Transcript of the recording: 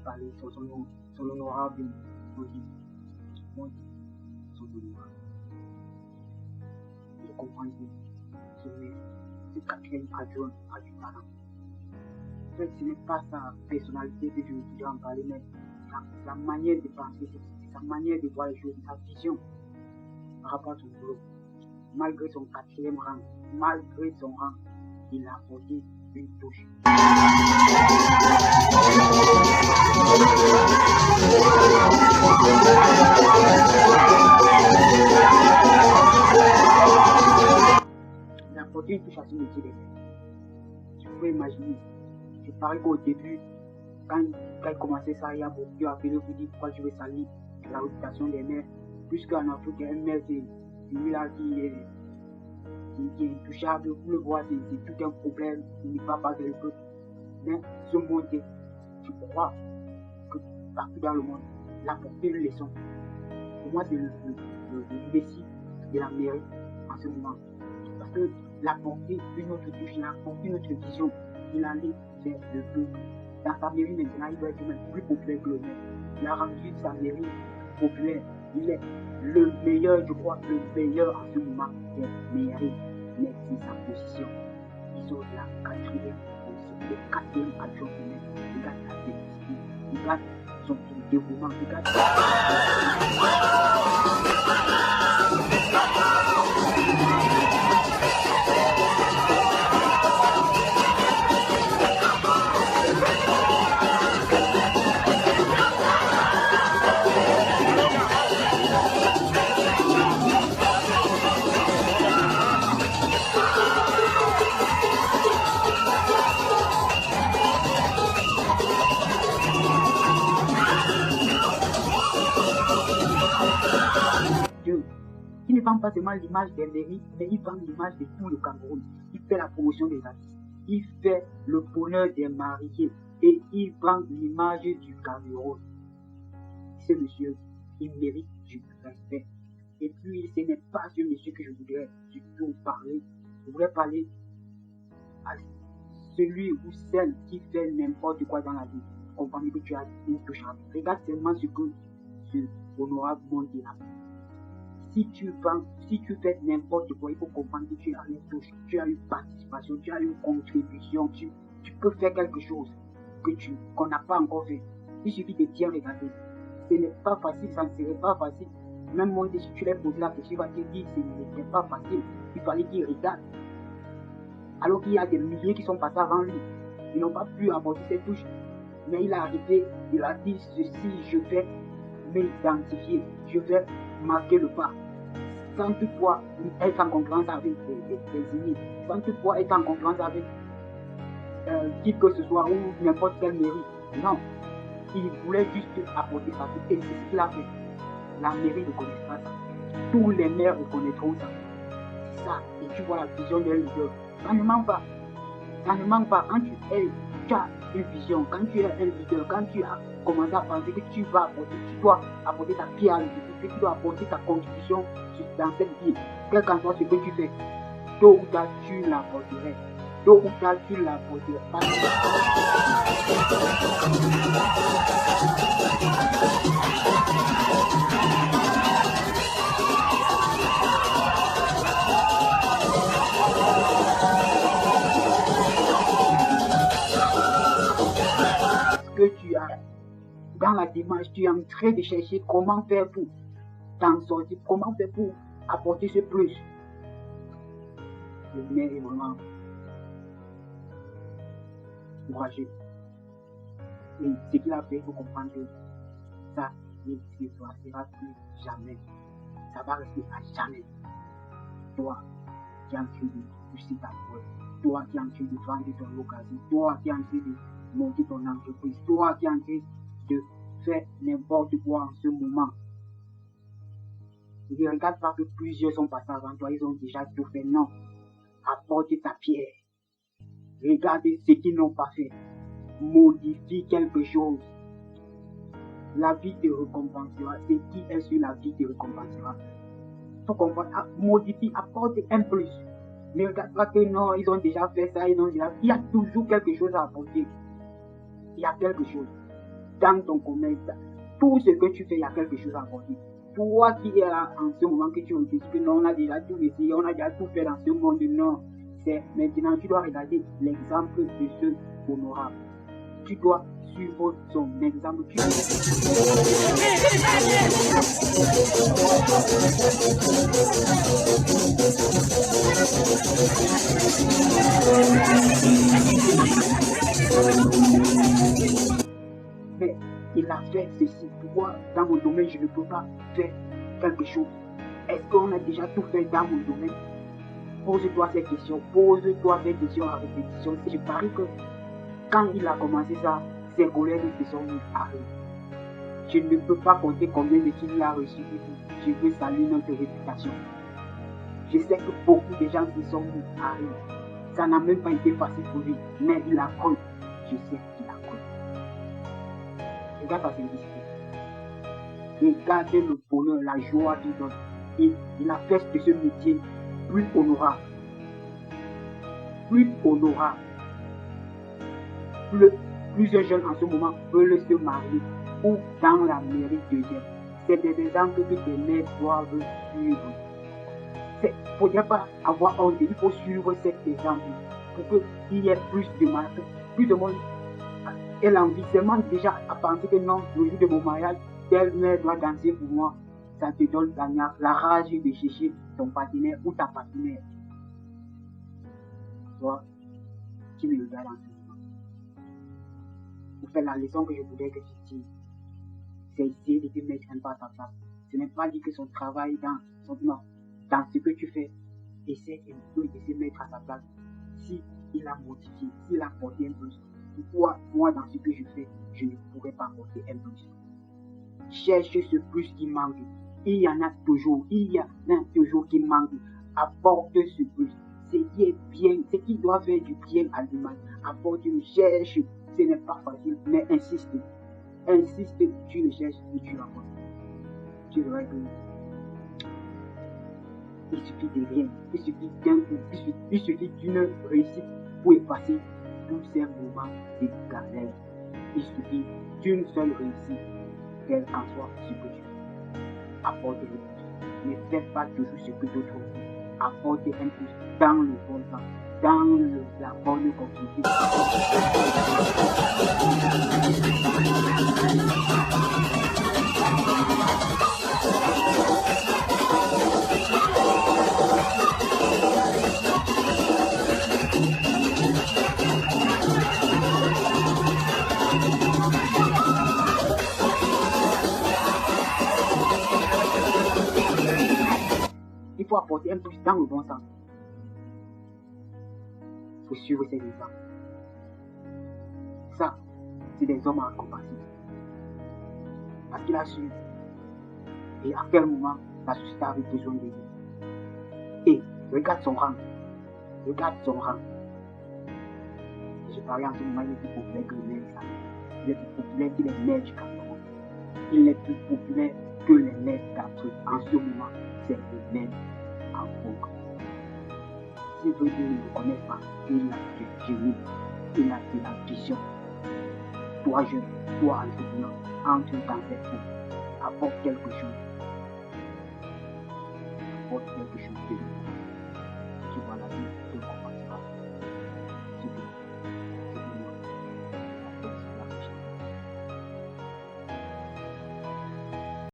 parler sur son honorable Moïse. Son honorable. Je comprends ce quatrième adjoint a du talent. En fait, ce n'est pas sa personnalité que je voudrais en parler, mais sa manière de penser, sa manière de voir les choses, sa vision par rapport à son boulot. Malgré son quatrième rang, malgré son rang, il a apporté une touche. Il a apporté une touche à son métier d'essai. Tu peux imaginer. Je parie qu'au début, quand il commençait ça, il y a beaucoup qui ont appelé pour dire pourquoi je vais salir la réputation des maires. Puisqu'en Afrique, un maire, c'est celui-là qui est intouchable. Vous le voyez, c'est tout un problème. Il n'est pas avec le peuple. Mais ce monde, je crois que partout dans le monde, il a apporté une leçon. Pour moi, c'est le messie de la mairie en ce moment. Parce qu'il a apporté une autre touche, il a apporté une autre vision. Il a allé vers le peuple. Dans sa mairie maintenant, il doit être même plus populaire que le maire. Il a rendu sa mairie populaire. Il est le meilleur, je crois, le meilleur en ce moment des mairies. Mais c'est sa position. Ils ont la quatrième position, le quatrième adjoint au maire. Regarde sa simplicité, regarde son dévouement, regarde qui ne vend pas seulement l'image des mairies, mais il vend l'image de tout le Cameroun. Il fait la promotion des artistes, il fait le bonheur des mariés et il vend l'image du Cameroun. Ce monsieur, il mérite du respect. Et puis, ce n'est pas ce monsieur que je voudrais du tout parler. Je voudrais parler à celui ou celle qui fait n'importe quoi dans la vie. Comprenez que tu as une touche. Regarde seulement ce que ce honorable monde dit là. Si tu fais n'importe quoi, il faut comprendre que tu as une touche, tu as une participation, tu as une contribution, tu peux faire quelque chose qu'on n'a pas encore fait. Il suffit de bien regarder. Ce n'est pas facile, ça ne serait pas facile. Même moi, si tu l'as posé la question, il va te dire que ce n'était pas facile. Il fallait qu'il regarde. Alors qu'il y a des milliers qui sont passés avant lui. Ils n'ont pas pu apporter cette touche. Mais il a arrivé, il a dit ceci, je vais m'identifier, je vais marquer le pas. Sans toutefois être en concurrence avec des ennemis, sans toutefois être en concurrence avec qui que ce soit ou n'importe quelle mairie. Non, il voulait juste apporter sa touche et c'est ce qu'il a fait. La mairie ne connaît pas ça. Tous les maires reconnaîtront ça. C'est ça. Et tu vois la vision d'un leader. Ça ne manque pas. Ça ne manque pas. Quand tu as une vision, quand tu es un leader, quand tu as commencé à penser que tu vas apporter, tu dois apporter ta pierre à l'édifice, que tu dois apporter ta contribution dans cette vie, quel qu'en soit ce que tu fais, tôt ou tard tu l'apporterais. Tôt ou tard tu l'apporterais. Que tu as dans la démarche, tu es en train de chercher comment faire pour t'en sortir, comment faire pour apporter ce plus. Le maire est vraiment courageux. Et ce qu'il a fait, il faut comprendre que ça n'existera plus jamais. Ça va rester à jamais. Toi qui es en train de pousser ta voix, toi qui es en train de vendre ton location, toi qui es en train de monter ton entreprise, toi qui es en train de faire n'importe quoi en ce moment. Ne regarde pas que plusieurs sont passés avant toi, ils ont déjà tout fait. Non, apporte ta pierre. Regarde ce qu'ils n'ont pas fait. Modifie quelque chose. La vie te récompensera. C'est qui est sur la vie te récompensera. Faut comprendre. Modifie, apporte un plus. Ne regarde pas que non, ils ont déjà fait ça, ils ont déjà... Il y a toujours quelque chose à apporter. Il y a quelque chose. dans ton commerce, tout ce que tu fais, il y a quelque chose à apporter. Toi qui es là en ce moment, que tu réfléchis que non, on a déjà tout essayé, on a déjà tout fait dans ce monde, non. C'est maintenant, tu dois regarder l'exemple de ce honorable. Tu dois suivre son exemple. Mais il a fait ceci. Pourquoi dans mon domaine, je ne peux pas faire quelque chose? Est-ce qu'on a déjà tout fait dans mon domaine? Pose-toi ces questions. Pose-toi ces questions à répétition. Je parie que quand il a commencé ça, ses collègues se sont mis à rire. Je ne peux pas compter combien de films il a reçu. Je veux saluer notre réputation. Je sais que beaucoup de gens se sont mis à rire. Ça n'a même pas été facile pour lui, mais il a cru. Je sais qu'il a cru. Regarde sa simplicité. Regarde le bonheur, la joie qu'il donne. Et il a fait de ce métier plus honorable. Plus honorable. Plusieurs jeunes en ce moment veulent se marier ou dans la mairie deuxième. C'est des exemples que tes mères doivent suivre. Il ne faudrait pas avoir honte, il faut suivre cet exemple pour qu'il y ait plus de mariage, plus de monde. Et l'envie seulement déjà à penser que non, le jour de mon mariage, telle mère doit danser pour moi. Ça te donne la rage de chercher ton partenaire ou ta partenaire. Toi, qui me regardes en ce moment. Pour faire la leçon que je voudrais que tu dises, c'est essayer de te mettre un pas à ta place. Ce n'est pas dire que son travail dans ce que tu fais, essaie un peu de se mettre à sa place. S'il a modifié, s'il a porté un plus, pourquoi moi dans ce que je fais, je ne pourrais pas porter un plus? Cherche ce plus qui manque. Il y en a toujours qui manque. Apporte ce plus. Ce qui est bien, ce qui doit faire du bien à l'humain. Apporte-le, cherche. Ce n'est pas facile, mais insiste. Insiste, tu le cherches et tu l'apportes. Tu verras que il suffit de rien. Il suffit d'un coup. Il suffit d'une réussite pour effacer tous ces moments de galère. Il suffit d'une seule réussite, quel qu'en soit ce que tu fais. Apporte-le plus. Ne fais pas toujours ce que d'autres font. Apporte un plus dans le bon sens, dans la bonne continuité. Il faut apporter un plus dans le bon sens. Il faut suivre ces exemples. Ça, c'est des hommes à récompenser. Parce qu'il a su. Et à quel moment la société avait besoin de lui. Et regarde son rang. Regarde son rang. Je parlais en ce moment, il est plus populaire que le maire d'Israël. Il est plus populaire que les maires du Cameroun. Il est plus populaire que les maires d'Afrique. En ce moment, c'est le maire en vogue. S'il veut dire ne le connaît pas, il a du génie, il a de la vision. Toi jeune, toi entrepreneur, entre dans cette eau. Apporte quelque chose. Apporte quelque chose de lui.